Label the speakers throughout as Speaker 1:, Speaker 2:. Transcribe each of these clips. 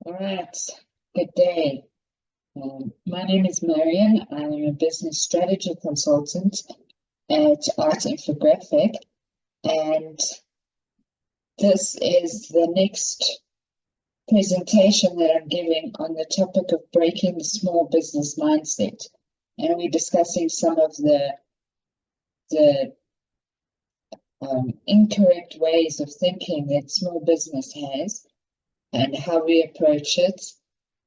Speaker 1: All right, good day. My name is Marion. I'm a business strategy consultant at Art Infographic, and this is the next presentation that I'm giving on the topic of breaking the small business mindset. And we're discussing some of the incorrect ways of thinking that small business has and how we approach it,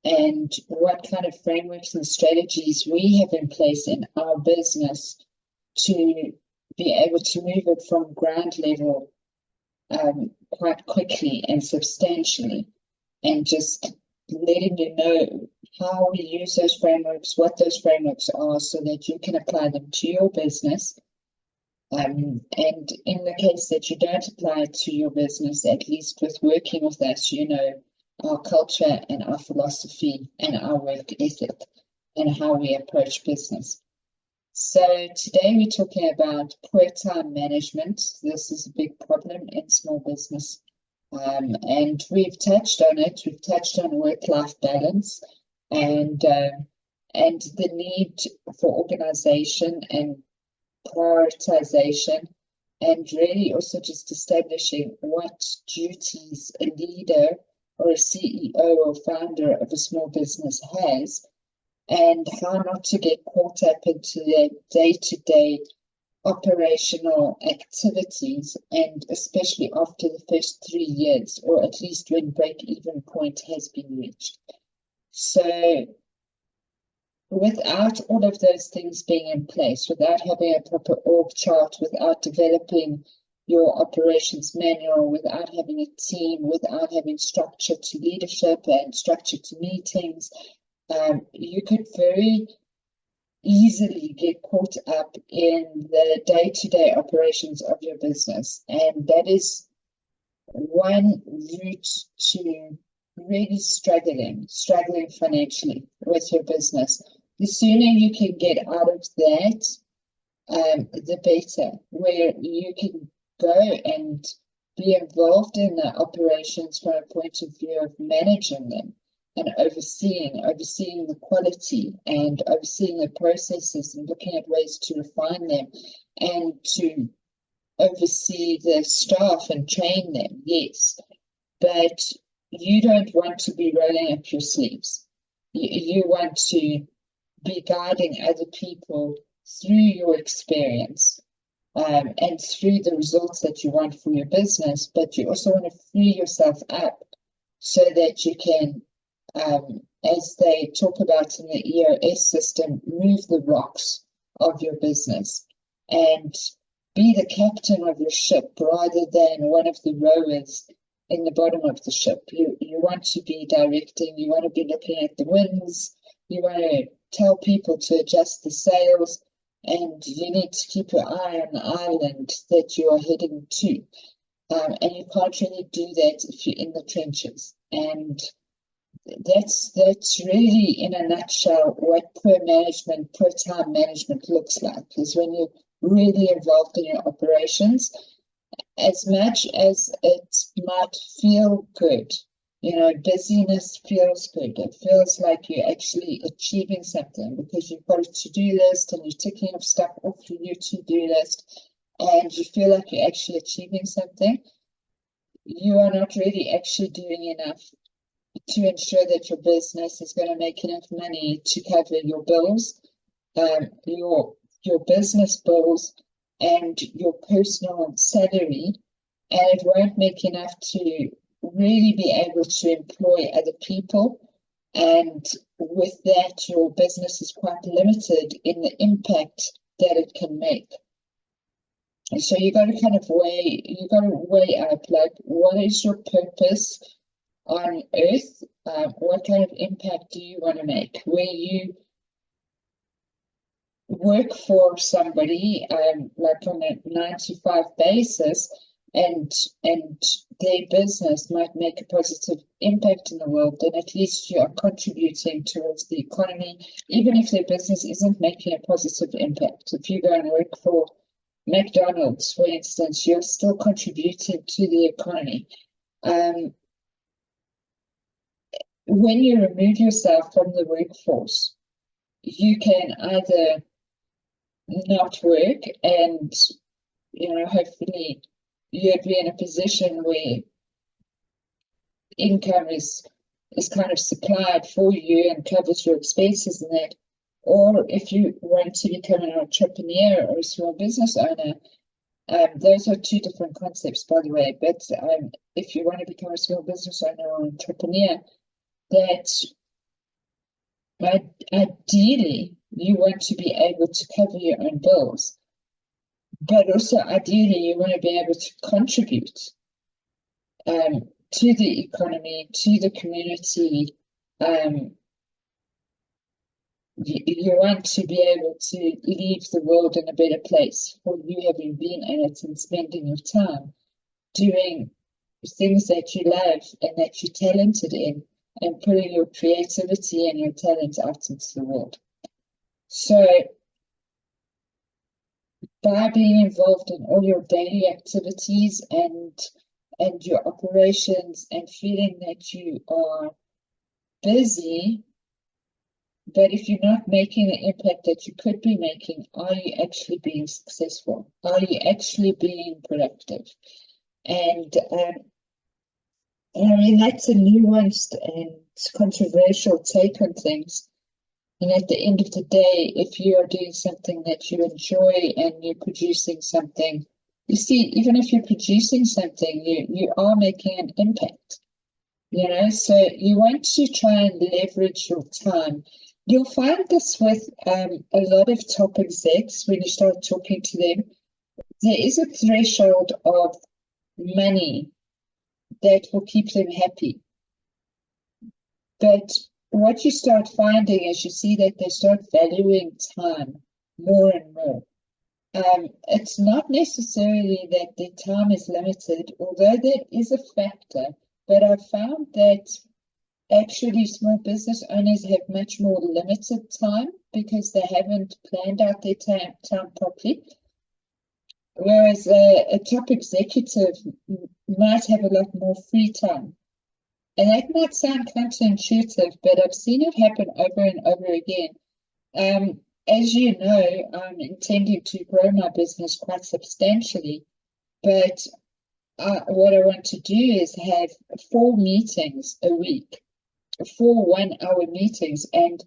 Speaker 1: and what kind of frameworks and strategies we have in place in our business to be able to move it from ground level quite quickly and substantially, and just letting you know how we use those frameworks, what those frameworks are, so that you can apply them to your business. And in the case that you don't apply it to your business, at least with working with us, you know our culture and our philosophy and our work ethic and how we approach business. So today we're talking about poor time management. This is a big problem in small business. And we've touched on it. We've touched on work-life balance and the need for organization and prioritization, and really also just establishing what duties a leader or a CEO or founder of a small business has, and how not to get caught up into their day-to-day operational activities, and especially after the first 3 years, or at least when break-even point has been reached. So without all of those things being in place, without having a proper org chart, without developing your operations manual, without having a team, without having structure to leadership and structure to meetings, you could very easily get caught up in the day-to-day operations of your business. And that is one route to really struggling financially with your business. The sooner you can get out of that, the better, where you can go and be involved in the operations from a point of view of managing them and overseeing the quality and overseeing the processes and looking at ways to refine them and to oversee the staff and train them, yes. But you don't want to be rolling up your sleeves. You want to be guiding other people through your experience and through the results that you want for your business, but you also want to free yourself up so that you can, as they talk about in the EOS system, move the rocks of your business and be the captain of your ship rather than one of the rowers in the bottom of the ship. You want to be directing, you want to be looking at the winds, you want to tell people to adjust the sails, and you need to keep your eye on the island that you are heading to. And you can't really do that if you're in the trenches. And that's really, in a nutshell, what poor time management looks like, is when you're really involved in your operations. As much as it might feel good, busyness feels good. It feels like you're actually achieving something because you've got a to-do list and you're ticking off stuff off your to-do list and you feel like you're actually achieving something. You are not really actually doing enough to ensure that your business is going to make enough money to cover your bills, your business bills, and your personal salary, and it won't make enough to really be able to employ other people. And with that, your business is quite limited in the impact that it can make. And so you got to weigh up, like, what is your purpose on earth? What kind of impact do you want to make? Where you work for somebody, like on a 9-to-5 basis, and their business might make a positive impact in the world, then at least you are contributing towards the economy, even if their business isn't making a positive impact. If you go and work for McDonald's, for instance, you're still contributing to the economy. when you remove yourself from the workforce, you can either not work and, hopefully you'd be in a position where income is kind of supplied for you and covers your expenses and that. Or if you want to become an entrepreneur or a small business owner, those are two different concepts, by the way. But if you want to become a small business owner or entrepreneur, that ideally you want to be able to cover your own bills, but also ideally you want to be able to contribute to the economy, to the community. You want to be able to leave the world in a better place for you having been in it and spending your time doing things that you love and that you're talented in, and putting your creativity and your talent out into the world. So by being involved in all your daily activities and your operations and feeling that you are busy, but if you're not making the impact that you could be making, are you actually being successful? Are you actually being productive? And I mean, that's a nuanced and controversial take on things. And at the end of the day, if you are doing something that you enjoy and you're producing something, you see, even if you're producing something, you are making an impact. So you want to try and leverage your time. You'll find this with a lot of top execs when you start talking to them. There is a threshold of money that will keep them happy. But what you start finding is you see that they start valuing time more and more. It's not necessarily that their time is limited, although that is a factor, but I've found that actually small business owners have much more limited time because they haven't planned out their time properly. Whereas a top executive might have a lot more free time. And that might sound counterintuitive, but I've seen it happen over and over again. As you know, I'm intending to grow my business quite substantially, but what I want to do is have 4 meetings a week, 4 one-hour meetings, and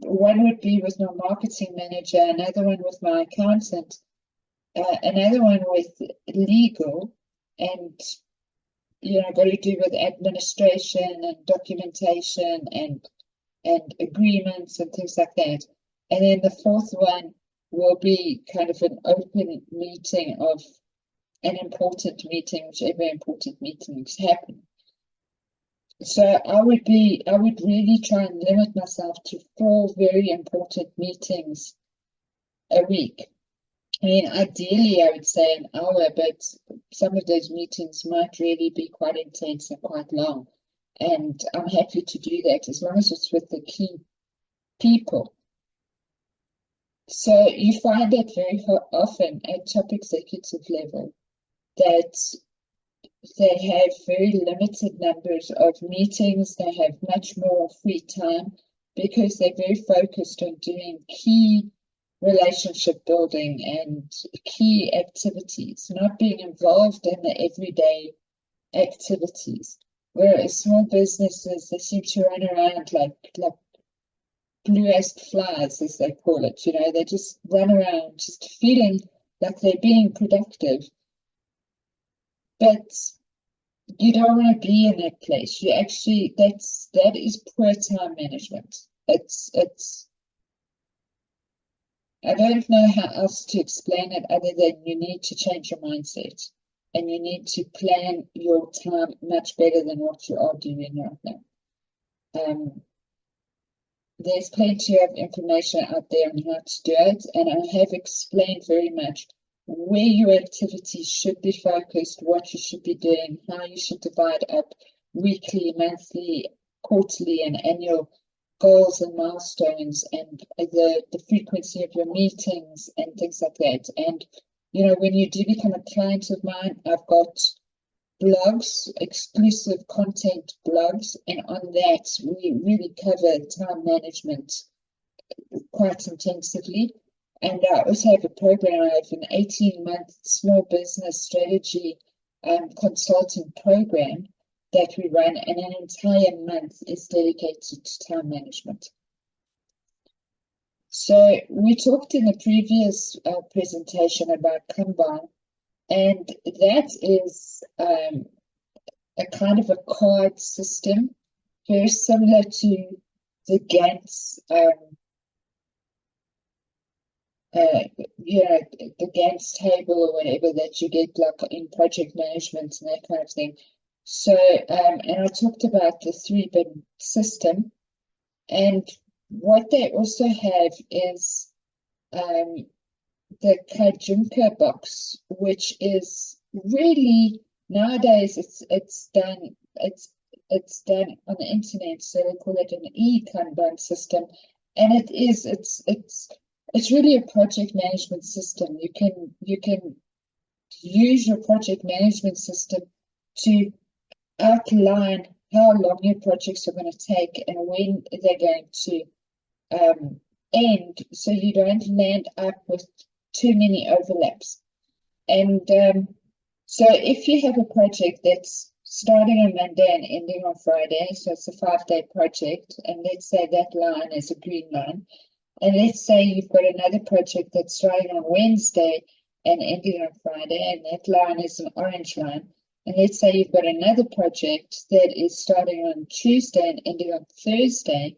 Speaker 1: one would be with my marketing manager, another one with my accountant, another one with legal, and got to do with administration and documentation and agreements and things like that. And then the 4th one will be kind of an open meeting of an important meeting, whichever important meetings happen. So I would really try and limit myself to 4 very important meetings a week. I mean, ideally, I would say an hour, but some of those meetings might really be quite intense and quite long. And I'm happy to do that as long as it's with the key people. So you find that very often at top executive level that they have very limited numbers of meetings. They have much more free time because they're very focused on doing key relationship building and key activities, not being involved in the everyday activities. Whereas small businesses, they seem to run around like blue-ass flies, as they call it. They just run around just feeling like they're being productive. But you don't want to be in that place. You actually, that is poor time management. I don't know how else to explain it other than you need to change your mindset and you need to plan your time much better than what you are doing right now. There's plenty of information out there on how to do it, and I have explained very much where your activities should be focused, what you should be doing, how you should divide up weekly, monthly, quarterly, and annual goals and milestones, and the frequency of your meetings and things like that. And when you do become a client of mine, I've got blogs, exclusive content blogs, and on that we really cover time management quite intensively. And I also have a program. I have an 18-month small business strategy consultant program that we run, and an entire month is dedicated to time management. So we talked in the previous presentation about Kanban, and that is a kind of a card system, very similar to the Gantt, the Gantt table or whatever that you get like in project management and that kind of thing. So, and I talked about the 3-bin system, and what they also have is the Kajunka box, which is really nowadays it's done on the internet, so they call it an e-Kanban system, and it's really a project management system. You can use your project management system to outline how long your projects are going to take and when they're going to end, so you don't land up with too many overlaps. And so if you have a project that's starting on Monday and ending on Friday, so it's a 5-day project, and let's say that line is a green line, and let's say you've got another project that's starting on Wednesday and ending on Friday, and that line is an orange line, and let's say you've got another project that is starting on Tuesday and ending on Thursday.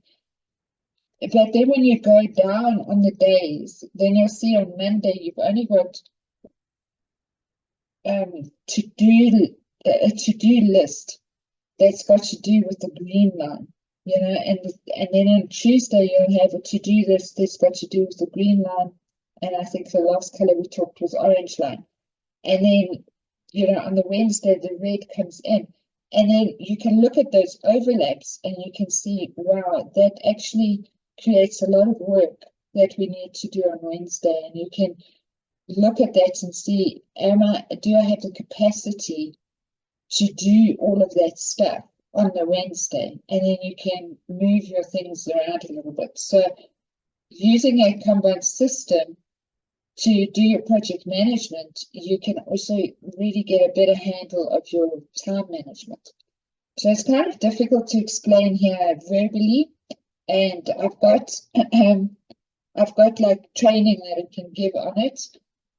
Speaker 1: But then when you go down on the days, then you'll see on Monday you've only got a to-do list that's got to do with the green line, and then on Tuesday you'll have a to-do list that's got to do with the green line, and I think the last color we talked was orange line, and then on the Wednesday the red comes in, and then you can look at those overlaps and you can see, wow, that actually creates a lot of work that we need to do on Wednesday, and you can look at that and see, do I have the capacity to do all of that stuff on the Wednesday? And then you can move your things around a little bit. So using a Kanban system to do your project management, you can also really get a better handle of your time management. So it's kind of difficult to explain here verbally, and I've got like training that I can give on it.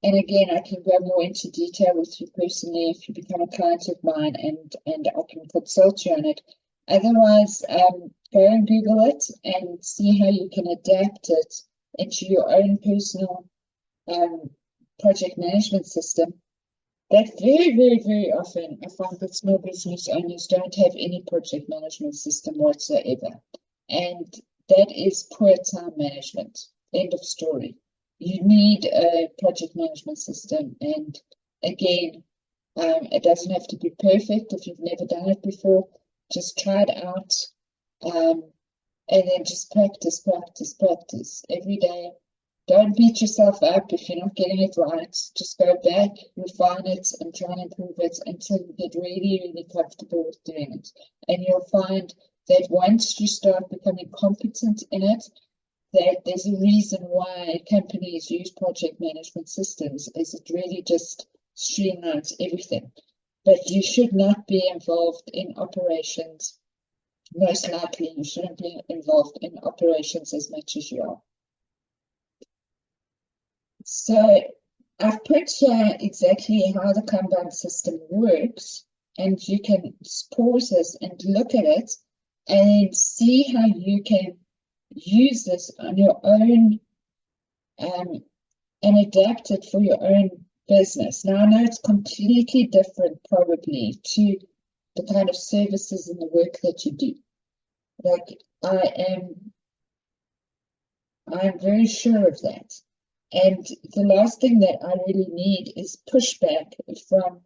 Speaker 1: And again, I can go more into detail with you personally if you become a client of mine, and I can consult you on it. Otherwise, go and Google it and see how you can adapt it into your own personal project management system. But very, very, very often, I find that small business owners don't have any project management system whatsoever. And that is poor time management. End of story. You need a project management system. And again, it doesn't have to be perfect. If you've never done it before, just try it out. And then just practice every day. Don't beat yourself up if you're not getting it right. Just go back, refine it, and try and improve it until you get really, really comfortable with doing it. And you'll find that once you start becoming competent in it, that there's a reason why companies use project management systems, is it really just streamlines everything. But you should not be involved in operations. Most likely you shouldn't be involved in operations as much as you are. So I've put here exactly how the Kanban system works, and you can pause this and look at it and see how you can use this on your own and adapt it for your own business. Now, I know it's completely different probably to the kind of services and the work that you do. Like, I'm very sure of that. And the last thing that I really need is pushback from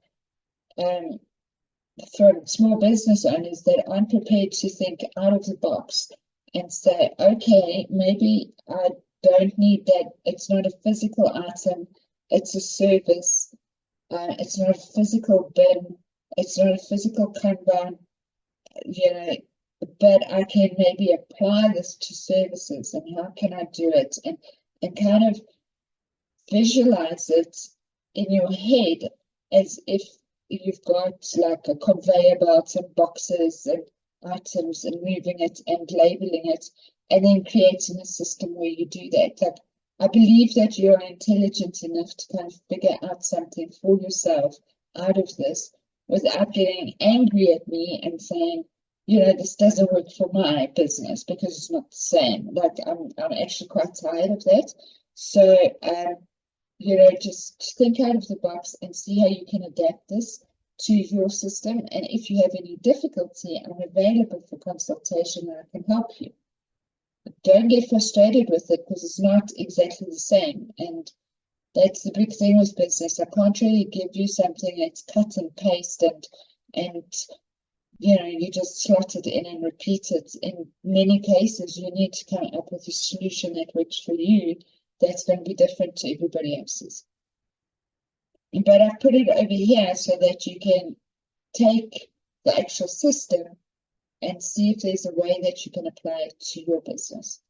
Speaker 1: small business owners that aren't prepared to think out of the box and say, okay, maybe I don't need that. It's not a physical item. It's a service. It's not a physical bin. it's not a physical Kanban, you know, but I can maybe apply this to services, and how can I do it, and kind of visualize it in your head as if you've got like a conveyor belt and boxes and items, and moving it and labeling it, and then creating a system where you do that. Like, I believe that you're intelligent enough to kind of figure out something for yourself out of this without getting angry at me and saying, you know, this doesn't work for my business because it's not the same. Like, I'm actually quite tired of that. So, you know, just think out of the box and see how you can adapt this to your system. And if you have any difficulty, I'm available for consultation and I can help you. But don't get frustrated with it because it's not exactly the same. And that's the big thing with business. I can't really give you something that's cut and paste and you know, you just slot it in and repeat it. In many cases, you need to come up with a solution that works for you that's going to be different to everybody else's. But I've put it over here so that you can take the actual system and see if there's a way that you can apply it to your business.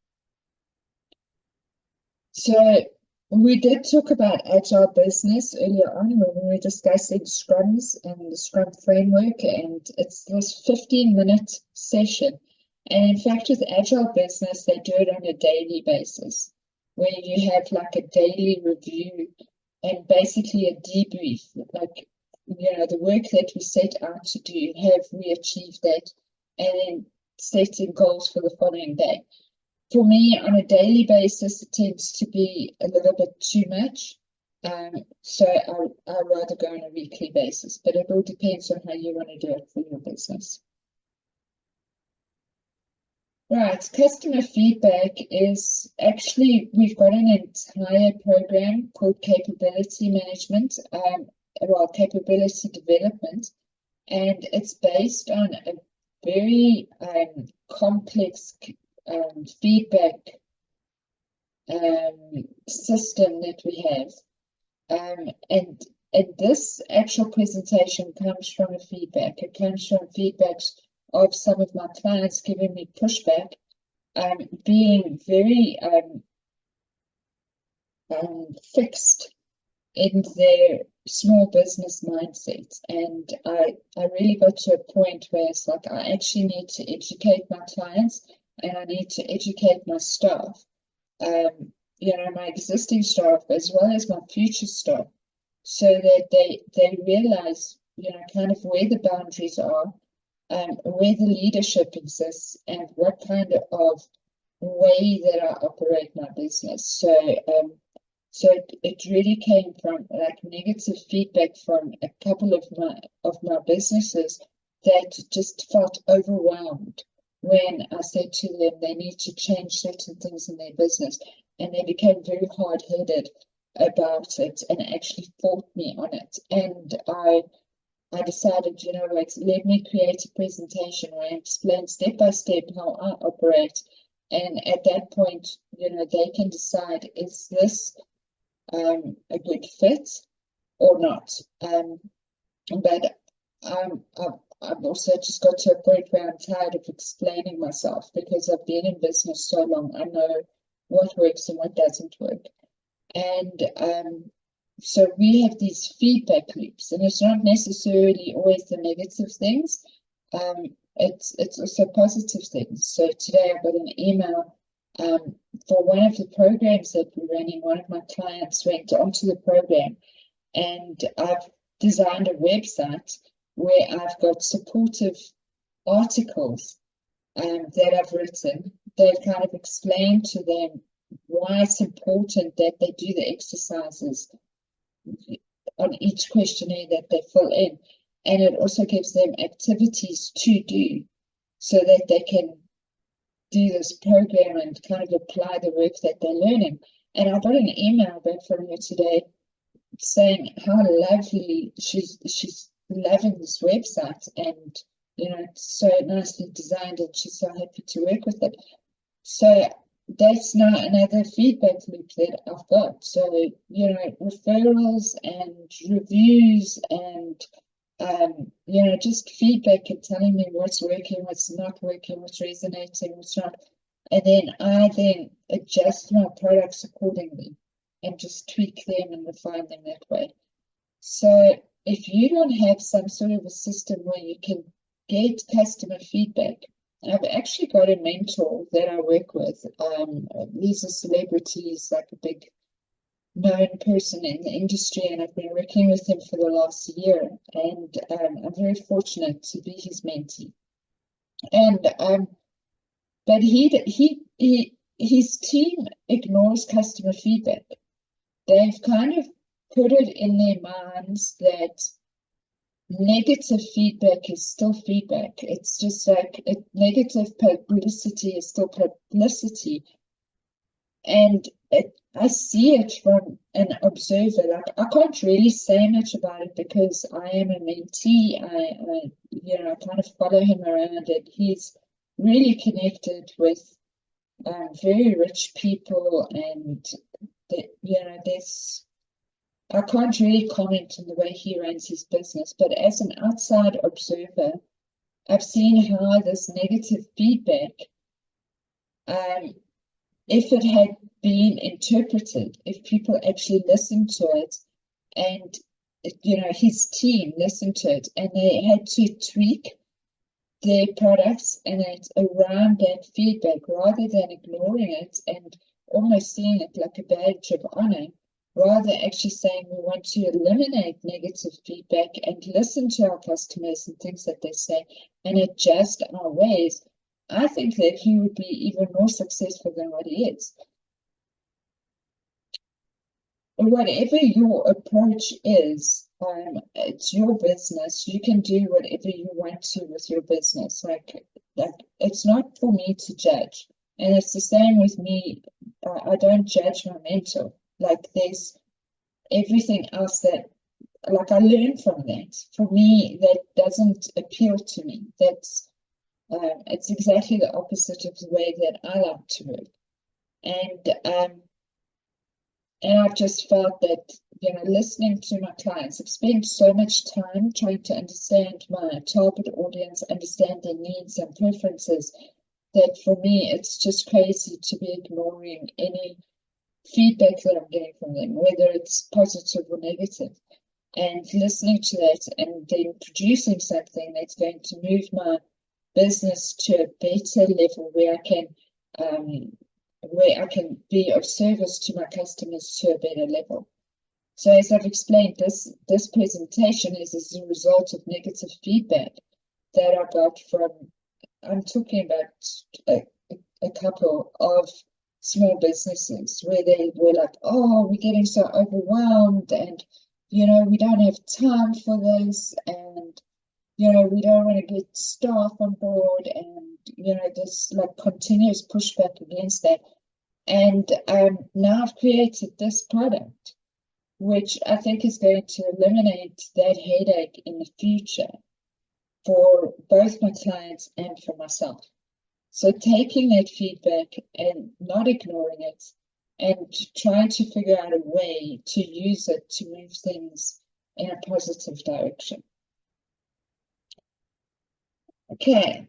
Speaker 1: So we did talk about agile business earlier on when we were discussing scrums and the scrum framework, and it's this 15-minute session. And in fact, with agile business, they do it on a daily basis, where you have like a daily review and basically a debrief, like, you know, the work that we set out to do, have we achieved that, and then setting goals for the following day. For me, on a daily basis, it tends to be a little bit too much. So I'd rather go on a weekly basis, but it all depends on how you want to do it for your business. Right, customer feedback is actually, we've got an entire program called capability management, well, capability development, and it's based on a very complex feedback system that we have. And this actual presentation comes from a feedback. It comes from feedbacks of some of my clients giving me pushback, being very fixed in their small business mindset. And I really got to a point where it's like, I actually need to educate my clients and I need to educate my staff, you know, my existing staff as well as my future staff, so that they realize, you know, kind of where the boundaries are, where the leadership exists, and what kind of way that I operate my business. So it really came from like negative feedback from a couple of my businesses that just felt overwhelmed when I said to them they need to change certain things in their business, and they became very hard-headed about it and actually fought me on it. And I decided, you know what, let me create a presentation where I explain step by step how I operate, and at that point, you know, they can decide, is this a good fit or not. But I've also just got to a point where I'm tired of explaining myself, because I've been in business so long. I know what works and what doesn't work. And so we have these feedback loops, and it's not necessarily always the negative things. It's also positive things. So today I got an email for one of the programs that we're running. One of my clients went onto the program, and I've designed a website where I've got supportive articles that I've written that kind of explain to them why it's important that they do the exercises on each questionnaire that they fill in. And it also gives them activities to do so that they can do this program and kind of apply the work that they're learning. And I got an email back from her today saying how lovely she's loving this website, and you know, it's so nicely designed, and she's so happy to work with it. So that's now another feedback loop that I've got. So, you know, referrals and reviews and you know, just feedback and telling me what's working, what's not working, what's resonating, what's not. And then I then adjust my products accordingly and just tweak them and refine them that way. So if you don't have some sort of a system where you can get customer feedback, I've actually got a mentor that I work with. These are celebrities, like a big known person in the industry, and I've been working with him for the last year, and I'm very fortunate to be his mentee. And but his team ignores customer feedback. They've kind of put it in their minds that negative feedback is still feedback. It's just like negative publicity is still publicity. And I see it from an observer. Like, I can't really say much about it because I am a mentee. I you know, I kind of follow him around, and he's really connected with very rich people, and you know, I can't really comment on the way he runs his business, but as an outside observer, I've seen how this negative feedback, if it had been interpreted, if people actually listened to it, and you know, his team listened to it, and they had to tweak their products and it's around that feedback rather than ignoring it and almost seeing it like a badge of honor, rather actually saying we want to eliminate negative feedback and listen to our customers and things that they say and adjust our ways. I think that he would be even more successful than what he is. Whatever your approach is, it's your business. You can do whatever you want to with your business. Like it's not for me to judge. And it's the same with me. I don't judge my mentor. Like, there's everything else that, like, I learn from that. For me, that doesn't appeal to me. That's it's exactly the opposite of the way that I like to work. And I've just felt that, you know, listening to my clients, I've spent so much time trying to understand my target audience, understand their needs and preferences, that for me, it's just crazy to be ignoring any feedback that I'm getting from them, whether it's positive or negative, and listening to that and then producing something that's going to move my business to a better level where I can be of service to my customers to a better level. So as I've explained, this presentation is as a result of negative feedback that I got from, I'm talking about a couple of small businesses where they were like, oh, we're getting so overwhelmed, and you know, we don't have time for this, and you know, we don't want to get staff on board, and you know, this like continuous pushback against that. And now I've created this product, which I think is going to eliminate that headache in the future for both my clients and for myself. So taking that feedback and not ignoring it and trying to figure out a way to use it to move things in a positive direction. Okay,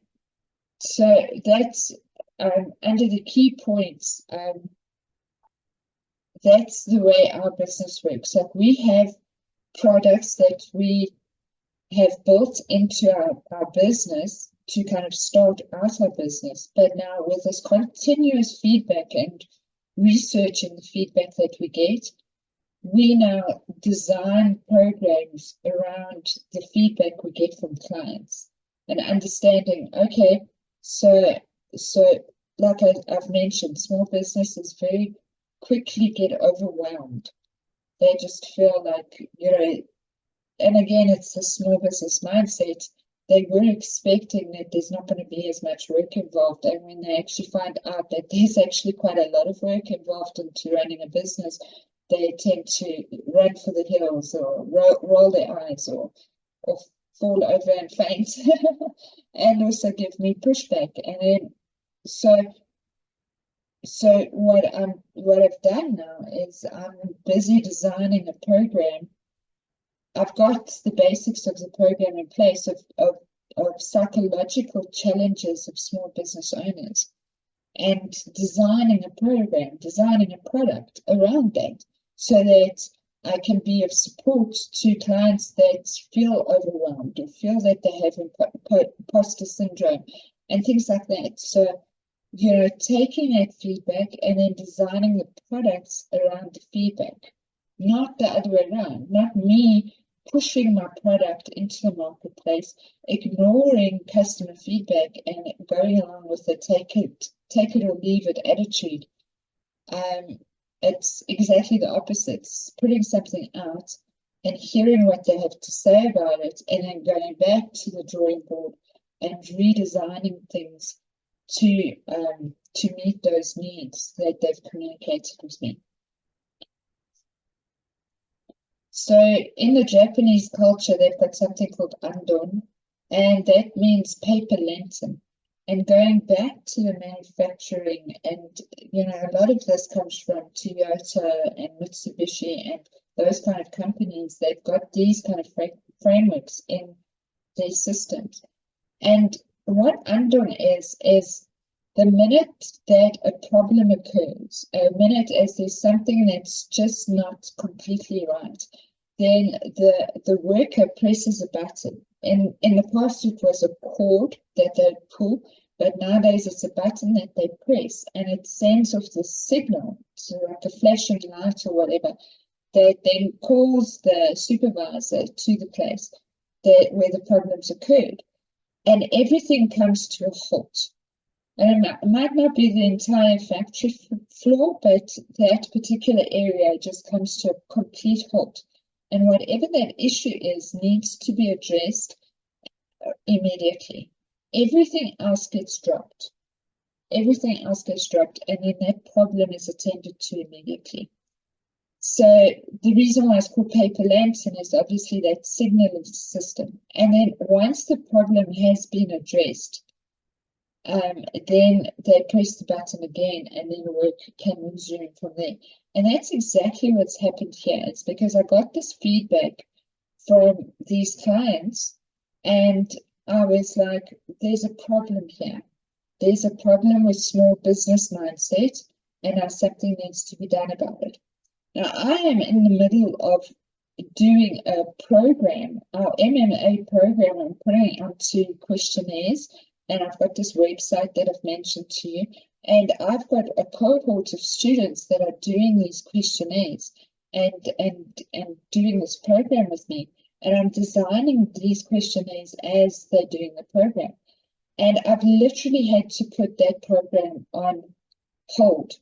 Speaker 1: so that's under the key points. That's the way our business works. Like, we have products that we have built into our business to kind of start out our business. But now with this continuous feedback and researching the feedback that we get, we now design programs around the feedback we get from clients and understanding, okay, so like I've mentioned, small businesses very quickly get overwhelmed. They just feel like, you know, and again, it's a small business mindset. They were expecting that there's not going to be as much work involved, and when they actually find out that there's actually quite a lot of work involved into running a business, they tend to run for the hills or roll their eyes or fall over and faint and also give me pushback. And then so what I've done now is I'm busy designing a program I've got the basics of the program in place of psychological challenges of small business owners, and designing a program, designing a product around that, so that I can be of support to clients that feel overwhelmed or feel that they have imposter syndrome and things like that. So, taking that feedback and then designing the products around the feedback, not the other way around, not me pushing my product into the marketplace, ignoring customer feedback and going along with the take it or leave it attitude. It's exactly the opposite. It's putting something out and hearing what they have to say about it, and then going back to the drawing board and redesigning things to meet those needs that they've communicated with me. So in the Japanese culture, they've got something called andon, and that means paper lantern. And going back to the manufacturing, and a lot of this comes from Toyota and Mitsubishi and those kind of companies. They've got these kind of frameworks in their systems. And what andon is the minute that a problem occurs, a minute as there's something that's just not completely right, then the worker presses a button. In the past, it was a cord that they'd pull, but nowadays it's a button that they press, and it sends off the signal, so like a flashing light or whatever, that then calls the supervisor to the place where the problems occurred, and everything comes to a halt. And it might not be the entire factory floor, but that particular area just comes to a complete halt. And whatever that issue is needs to be addressed immediately. Everything else gets dropped. Everything else gets dropped, and then that problem is attended to immediately. So the reason why it's called paper lantern is obviously that signaling system. And then once the problem has been addressed, then they press the button again, and then work can resume from there. And that's exactly what's happened here. It's because I got this feedback from these clients, and I was like, there's a problem here. There's a problem with small business mindset, and now something needs to be done about it. Now, I am in the middle of doing a program, our MMA program. I'm putting it onto questionnaires, and I've got this website that I've mentioned to you, and I've got a cohort of students that are doing these questionnaires and doing this program with me, and I'm designing these questionnaires as they're doing the program. And I've literally had to put that program on hold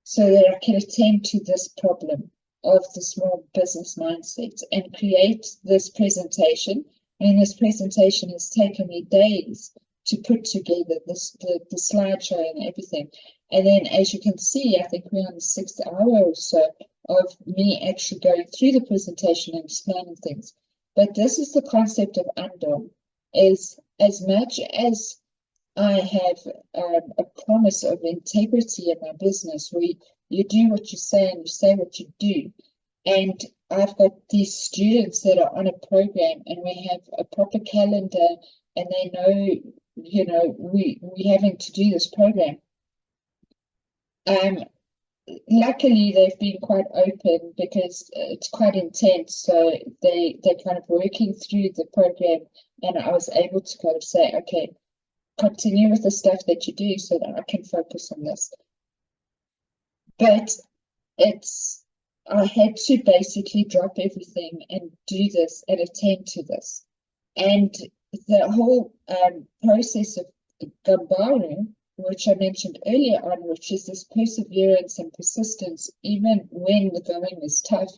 Speaker 1: so that I can attend to this problem of the small business mindset and create this presentation. And this presentation has taken me days to put together, the slideshow and everything. And then, as you can see, I think we're on the 6th hour or so of me actually going through the presentation and explaining things. But this is the concept of andon, is as much as I have a promise of integrity in my business, where you do what you say and you say what you do. And I've got these students that are on a program, and we have a proper calendar, and they know, we're having to do this program. Luckily, they've been quite open because it's quite intense. So they're kind of working through the program, and I was able to kind of say, okay, continue with the stuff that you do so that I can focus on this. But I had to basically drop everything and do this and attend to this. And the whole process of Gambaru, which I mentioned earlier on, which is this perseverance and persistence, even when the going is tough,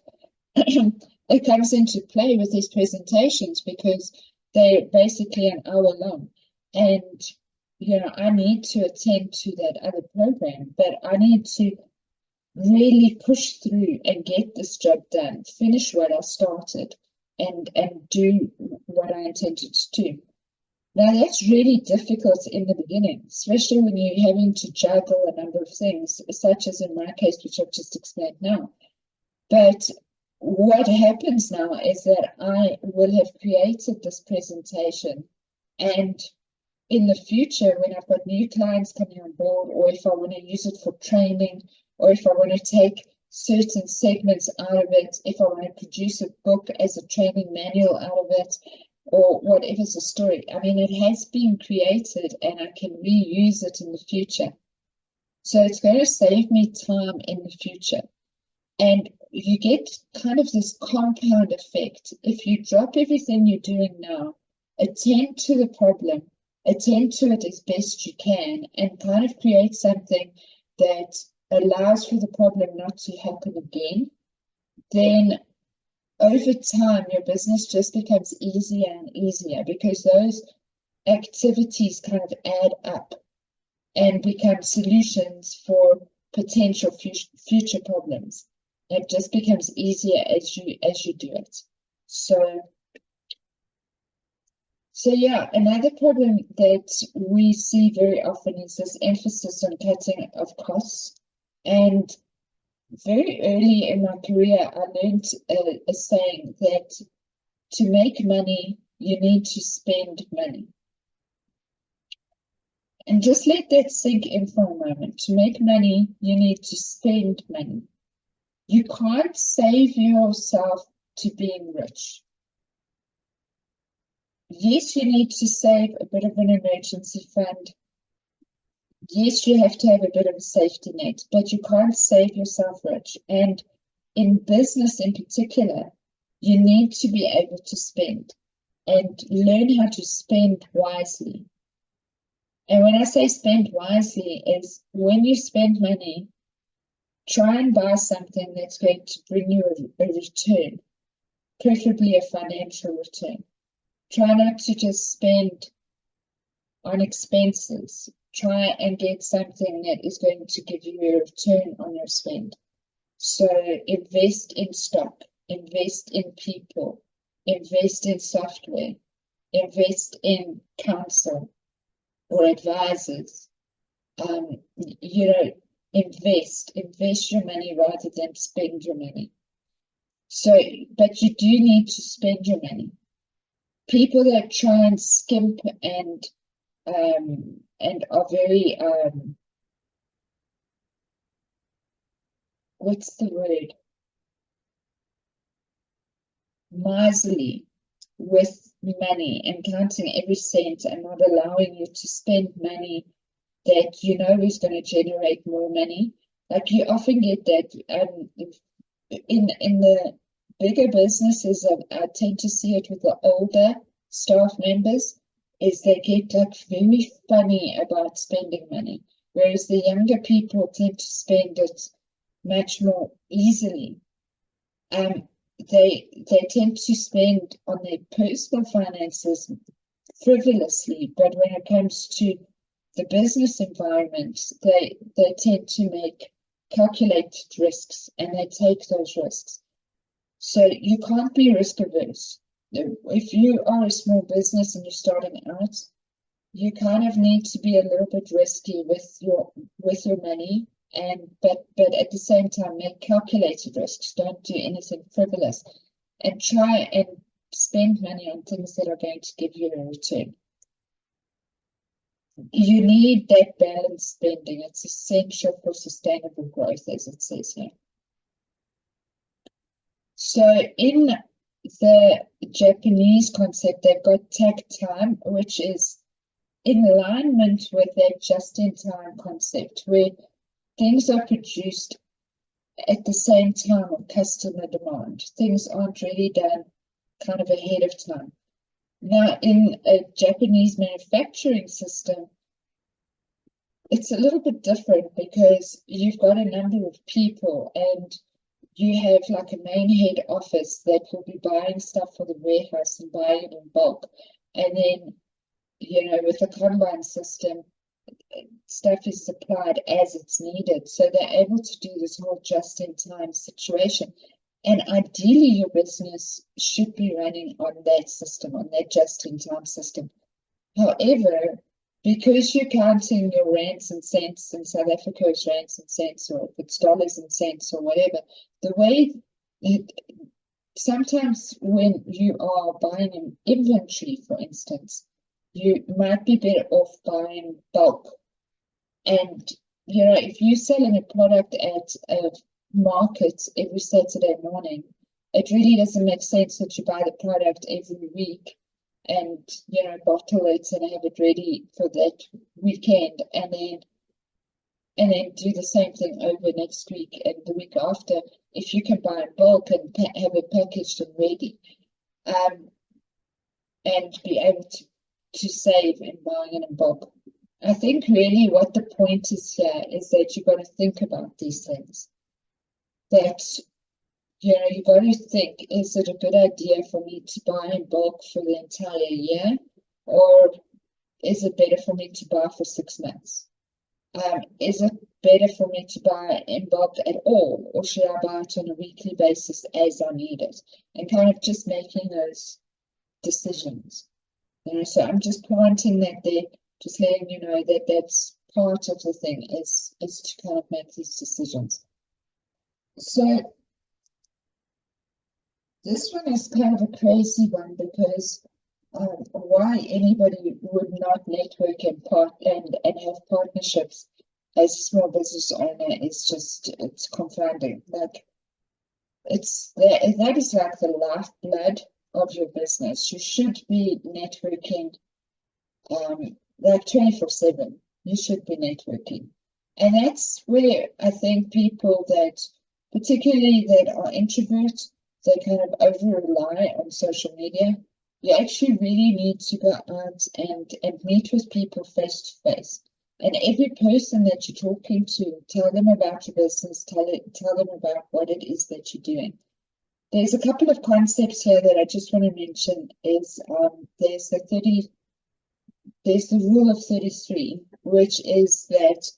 Speaker 1: it comes into play with these presentations because they're basically an hour long. And, I need to attend to that other program, but I need to really push through and get this job done, finish what I started, and do what I intended to do. Now, that's really difficult in the beginning, especially when you're having to juggle a number of things, such as in my case, which I've just explained now. But what happens now is that I will have created this presentation, and in the future, when I've got new clients coming on board, or if I want to use it for training, or if I want to take certain segments out of it, if I want to produce a book as a training manual out of it, or whatever's the story. I mean, it has been created and I can reuse it in the future. So it's going to save me time in the future. And you get kind of this compound effect. If you drop everything you're doing now, attend to the problem, attend to it as best you can, and kind of create something that allows for the problem not to happen again, then over time your business just becomes easier and easier, because those activities kind of add up and become solutions for potential future problems. It just becomes easier as you do it. So yeah, another problem that we see very often is this emphasis on cutting of costs. And very early in my career, I learned a saying that to make money, you need to spend money. And just let that sink in for a moment. To make money, you need to spend money. You can't save yourself to being rich. Yes, you need to save a bit of an emergency fund. Yes, you have to have a bit of a safety net, but you can't save yourself rich. And in business in particular, you need to be able to spend and learn how to spend wisely. And when I say spend wisely, is when you spend money, try and buy something that's going to bring you a return, preferably a financial return. Try not to just spend on expenses. Try and get something that is going to give you a return on your spend. So invest in stock, invest in people, invest in software, invest in counsel or advisors. Invest your money rather than spend your money. So, but you do need to spend your money. People that try and skimp and are very what's the word? Miserly with money and counting every cent and not allowing you to spend money that you know is going to generate more money. Like you often get that in the bigger businesses. I tend to see it with the older staff members, is they get like very funny about spending money, whereas the younger people tend to spend it much more easily. They tend to spend on their personal finances frivolously, but when it comes to the business environment, they tend to make calculated risks and they take those risks. So you can't be risk averse. If you are a small business and you're starting out, you kind of need to be a little bit risky with your money, but at the same time make calculated risks. Don't do anything frivolous, and try and spend money on things that are going to give you a return. You need that balanced spending. It's essential for sustainable growth, as it says here. So in the Japanese concept, they've got takt time, which is in alignment with that just-in-time concept, where things are produced at the same time of customer demand. Things aren't really done kind of ahead of time. Now, in a Japanese manufacturing system, it's a little bit different because you've got a number of people and you have like a main head office that will be buying stuff for the warehouse and buying it in bulk. And then, with a combine system, stuff is supplied as it's needed. So they're able to do this whole just-in-time situation. And ideally, your business should be running on that system, on that just-in-time system. However, because you're counting your rands and cents in South Africa's rands and cents, or if it's dollars and cents or whatever, the way sometimes when you are buying an inventory, for instance, you might be better off buying bulk. And, if you're selling a product at a market every Saturday morning, it really doesn't make sense that you buy the product every week and, bottle it and have it ready for that weekend, and then do the same thing over next week and the week after, if you can buy in bulk and have it packaged and ready, and be able to save in buying it in bulk. I think really what the point is here is that you've got to think about these things. That, you've got to think, is it a good idea for me to buy in bulk for the entire year? Or is it better for me to buy for 6 months? Is it better for me to buy in bulk at all? Or should I buy it on a weekly basis as I need it? And kind of just making those decisions. So I'm just pointing that there, just letting you know that that's part of the thing, is to kind of make these decisions. So this one is kind of a crazy one, because why anybody would not network and have partnerships as a small business owner is just, it's confounding. Like, that is like the lifeblood of your business. You should be networking like 24/7. You should be networking. And that's where I think people that, particularly that are introverts, they kind of over rely on social media. You actually really need to go out and meet with people face to face. And every person that you're talking to, tell them about your business, tell them about what it is that you're doing. There's a couple of concepts here that I just want to mention. Is there's the rule of 33, which is that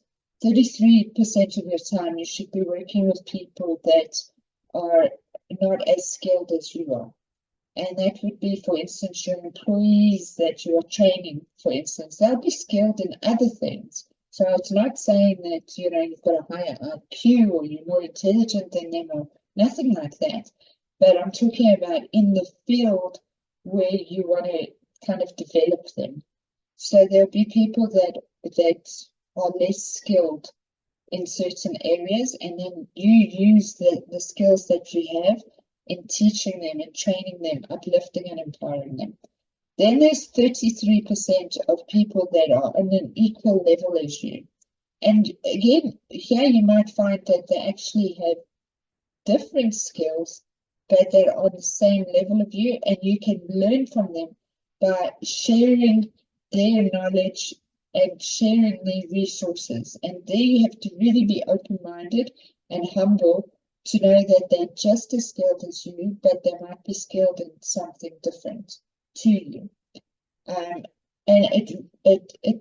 Speaker 1: 33% of your time you should be working with people that are not as skilled as you are. And that would be, for instance, your employees that you are training, for instance. They'll be skilled in other things. So it's not saying that, you've got a higher IQ or you're more intelligent than them or nothing like that. But I'm talking about in the field where you want to kind of develop them. So there'll be people that are less skilled in certain areas, and then you use the skills that you have in teaching them and training them, uplifting and empowering them. Then there's 33% of people that are on an equal level as you. And again, here you might find that they actually have different skills, but they're on the same level of you, and you can learn from them by sharing their knowledge and sharing their resources. And there you have to really be open-minded and humble to know that they're just as skilled as you, but they might be skilled in something different to you. And the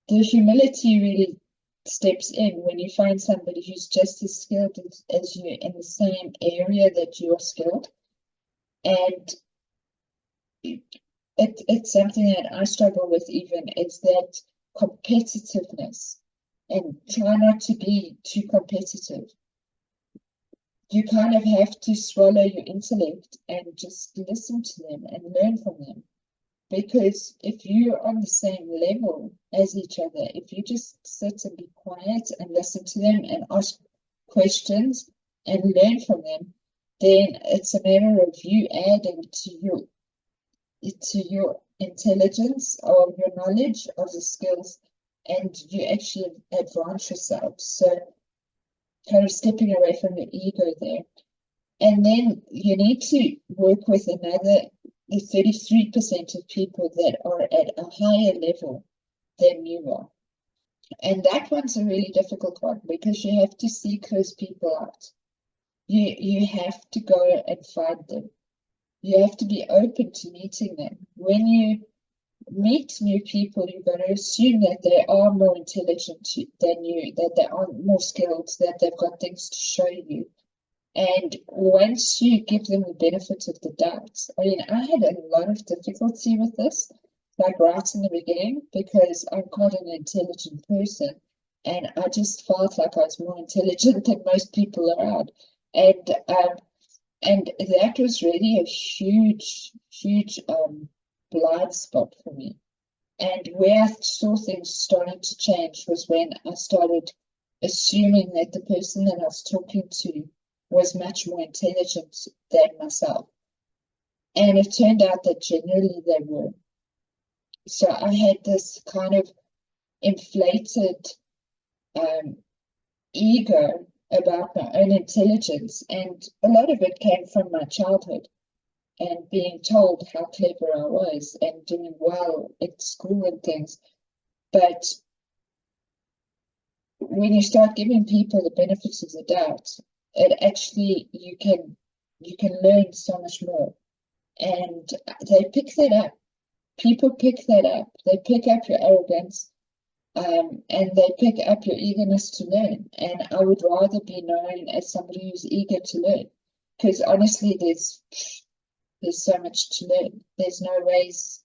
Speaker 1: humility really steps in when you find somebody who's just as skilled as you in the same area that you are skilled. And it's something that I struggle with even, is that competitiveness, and try not to be too competitive. You kind of have to swallow your intellect and just listen to them and learn from them. Because if you're on the same level as each other, if you just sit and be quiet and listen to them and ask questions and learn from them, then it's a matter of you adding to your intelligence or your knowledge of the skills, and you actually advance yourself. So kind of stepping away from your ego there. And then you need to work with the 33% of people that are at a higher level than you are. And that one's a really difficult one, because you have to seek those people out. You have to go and find them. You have to be open to meeting them. When you meet new people, you've got to assume that they are more intelligent than you, that they are more skilled, that they've got things to show you. And once you give them the benefit of the doubt, I mean, I had a lot of difficulty with this, like right in the beginning, because I'm quite an intelligent person, and I just felt like I was more intelligent than most people around. And And that was really a huge blind spot for me. And where I saw things starting to change was when I started assuming that the person that I was talking to was much more intelligent than myself. And it turned out that generally they were. So I had this kind of inflated ego about my own intelligence, and a lot of it came from my childhood and being told how clever I was and doing well at school and things. But when you start giving people the benefits of the doubt, it actually you can learn so much more. And they pick that up. People pick that up. They pick up your arrogance, and they pick up your eagerness to learn. And I would rather be known as somebody who's eager to learn, because honestly, there's so much to learn. There's no ways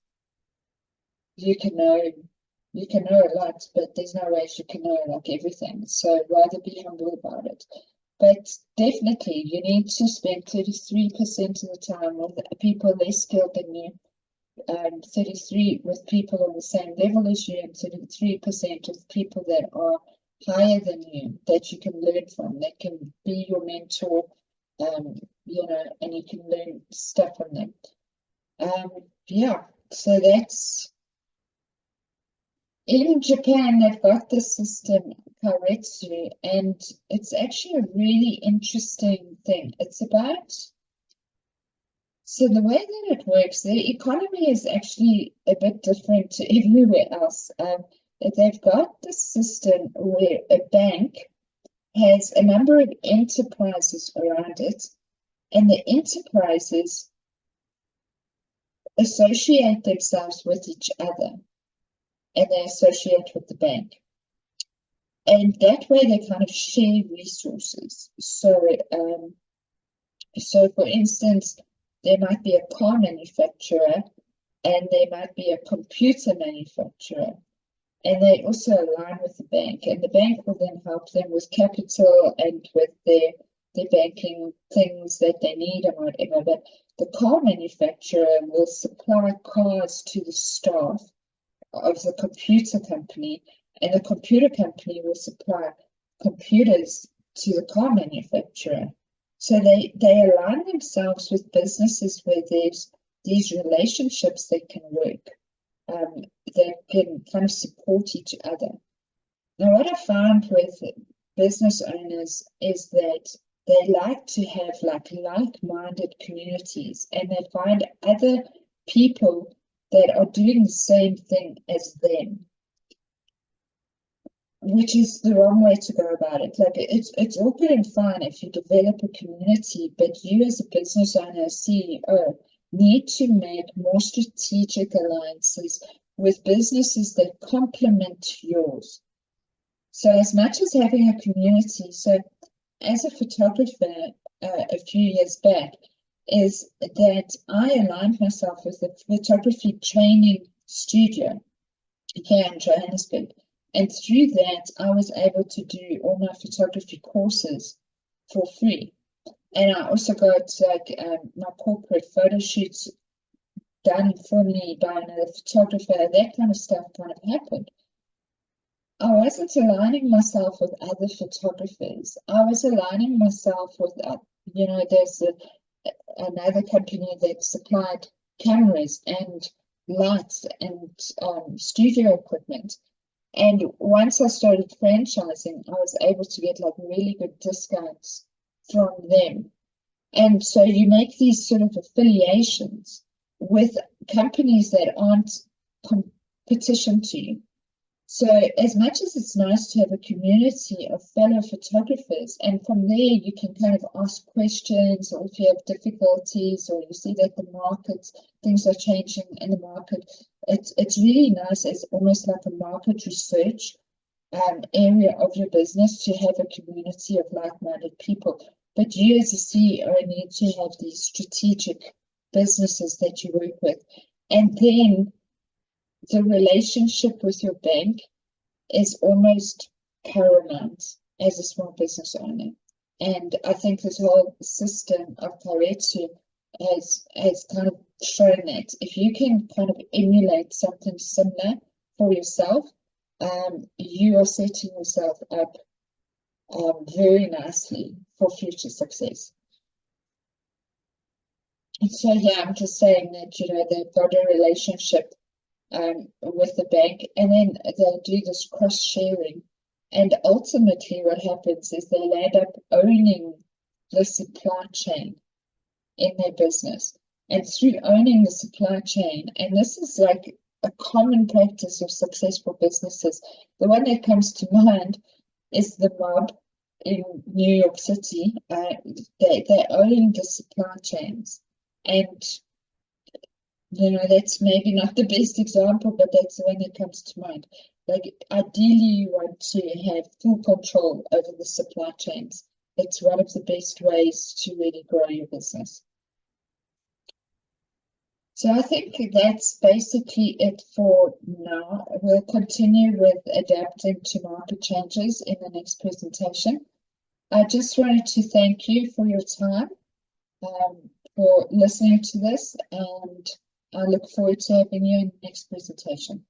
Speaker 1: you can know a lot, but there's no ways you can know like everything. So rather be humble about it. But definitely you need to spend 33% of the time with people less skilled than you, 33 with people on the same level as you, and 33% with people that are higher than you, that you can learn from, that can be your mentor, you know, and you can learn stuff from them. Yeah, so that's in Japan. They've got this system, Karetsu, and it's actually a really interesting thing. It's about, so the way that it works, the economy is actually a bit different to everywhere else. They've got this system where a bank has a number of enterprises around it, and the enterprises associate themselves with each other, and they associate with the bank. And that way they kind of share resources. So, for instance, there might be a car manufacturer and there might be a computer manufacturer, and they also align with the bank, and the bank will then help them with capital and with their banking things that they need and whatever. But the car manufacturer will supply cars to the staff of the computer company, and the computer company will supply computers to the car manufacturer. So they align themselves with businesses where there's these relationships that can work, that can kind of support each other. Now, what I found with business owners is that they like to have like-minded communities, and they find other people that are doing the same thing as them, which is the wrong way to go about it. Like it's all good and fine if you develop a community, but you as a business owner, CEO, need to make more strategic alliances with businesses that complement yours. So as much as having a community, so as a photographer a few years back, is that I aligned myself with a photography training studio here in Johannesburg. And through that, I was able to do all my photography courses for free. And I also got my corporate photo shoots done for me by another photographer. That kind of stuff kind of happened. I wasn't aligning myself with other photographers. I was aligning myself with, you know, there's another company that supplied cameras and lights and studio equipment. And once I started franchising, I was able to get like really good discounts from them. And so you make these sort of affiliations with companies that aren't competition to you. So as much as it's nice to have a community of fellow photographers, and from there you can kind of ask questions, or if you have difficulties, or you see that the market, things are changing in the market, it's really nice as almost like a market research area of your business to have a community of like-minded people. But you as a CEO need to have these strategic businesses that you work with. And then the relationship with your bank is almost paramount as a small business owner. And I think this whole system of Pareto has kind of shown that if you can kind of emulate something similar for yourself, you are setting yourself up very nicely for future success. And so yeah, I'm just saying that, they've got a relationship with the bank, and then they'll do this cross sharing. And ultimately what happens is they'll end up owning the supply chain in their business. And through owning the supply chain, and this is like a common practice of successful businesses, the one that comes to mind is the mob in New York City. They own the supply chains, and that's maybe not the best example, but that's the one that comes to mind. Like, ideally, you want to have full control over the supply chains. It's one of the best ways to really grow your business. So I think that's basically it for now. We'll continue with adapting to market changes in the next presentation. I just wanted to thank you for your time, for listening to this, and I look forward to having you in the next presentation.